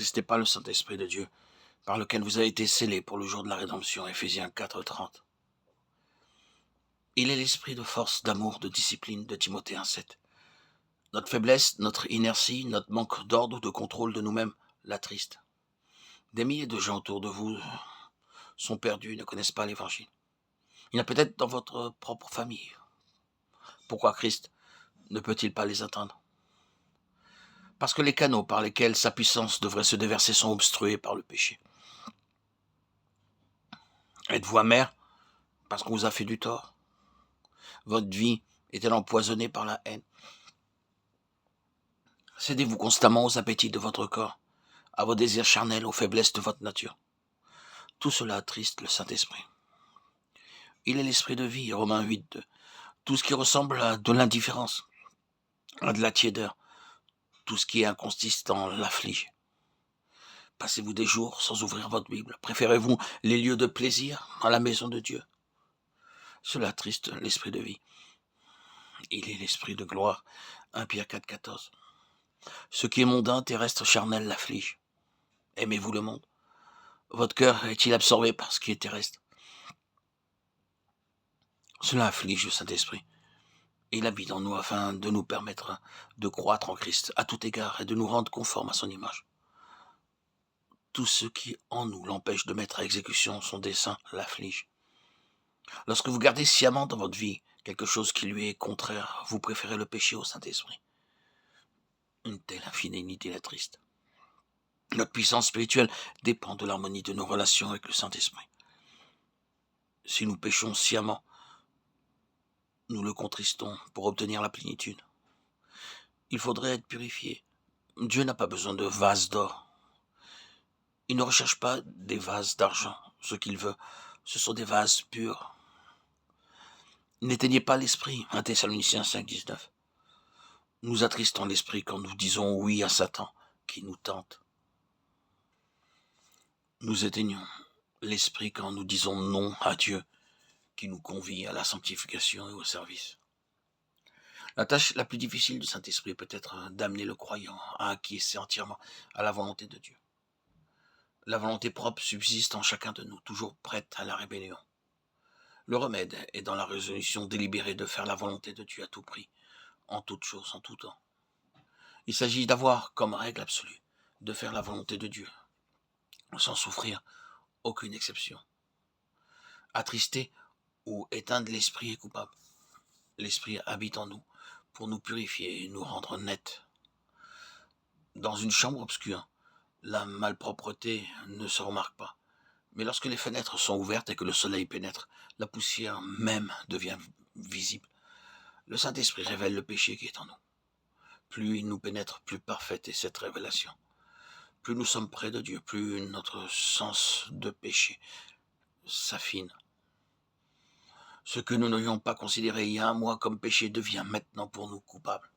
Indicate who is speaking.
Speaker 1: n'attristez pas le Saint-Esprit de Dieu, par lequel vous avez été scellés pour le jour de la rédemption. Éphésiens 4:30. Il est l'esprit de force, d'amour, de discipline de Timothée 1:7. Notre faiblesse, notre inertie, notre manque d'ordre ou de contrôle de nous-mêmes l'attriste. Des milliers de gens autour de vous sont perdus, ne connaissent pas l'Évangile. Il y en a peut-être dans votre propre famille. Pourquoi Christ ne peut-il pas les atteindre? Parce que les canaux par lesquels sa puissance devrait se déverser sont obstrués par le péché. Êtes-vous amer parce qu'on vous a fait du tort? Votre vie est-elle empoisonnée par la haine? Cédez-vous constamment aux appétits de votre corps, à vos désirs charnels, aux faiblesses de votre nature? Tout cela attriste le Saint-Esprit. Il est l'esprit de vie, Romains 8:2. Tout ce qui ressemble à de l'indifférence, à de la tiédeur, tout ce qui est inconsistant l'afflige. Passez-vous des jours sans ouvrir votre Bible? Préférez-vous les lieux de plaisir à la maison de Dieu? Cela attriste l'esprit de vie. Il est l'esprit de gloire, 1 Pierre 4:14. Ce qui est mondain, terrestre, charnel l'afflige. Aimez-vous le monde? Votre cœur est-il absorbé par ce qui est terrestre? Cela afflige le Saint-Esprit. Il habite en nous afin de nous permettre de croître en Christ à tout égard et de nous rendre conformes à son image. Tout ce qui en nous l'empêche de mettre à exécution son dessein l'afflige. Lorsque vous gardez sciemment dans votre vie quelque chose qui lui est contraire, vous préférez le péché au Saint-Esprit. Une telle infidélité l'attriste. Notre puissance spirituelle dépend de l'harmonie de nos relations avec le Saint-Esprit. Si nous péchons sciemment, nous le contristons pour obtenir la plénitude. Il faudrait être purifié. Dieu n'a pas besoin de vases d'or. Il ne recherche pas des vases d'argent. Ce qu'il veut, ce sont des vases purs. N'éteignez pas l'esprit, 1 Thessaloniciens 5:19. Nous attristons l'esprit quand nous disons oui à Satan qui nous tente. Nous éteignons l'esprit quand nous disons non à Dieu qui nous convie à la sanctification et au service. La tâche la plus difficile du Saint-Esprit peut être d'amener le croyant à acquiescer entièrement à la volonté de Dieu. La volonté propre subsiste en chacun de nous, toujours prête à la rébellion. Le remède est dans la résolution délibérée de faire la volonté de Dieu à tout prix, en toute chose, en tout temps. Il s'agit d'avoir comme règle absolue de faire la volonté de Dieu, sans souffrir aucune exception. Attrister ou éteindre l'esprit est coupable. L'esprit habite en nous pour nous purifier et nous rendre nets. Dans une chambre obscure, la malpropreté ne se remarque pas. Mais lorsque les fenêtres sont ouvertes et que le soleil pénètre, la poussière même devient visible. Le Saint-Esprit révèle le péché qui est en nous. Plus il nous pénètre, plus parfaite est cette révélation. Plus nous sommes près de Dieu, plus notre sens de péché s'affine. Ce que nous n'aurions pas considéré il y a un mois comme péché devient maintenant pour nous coupable.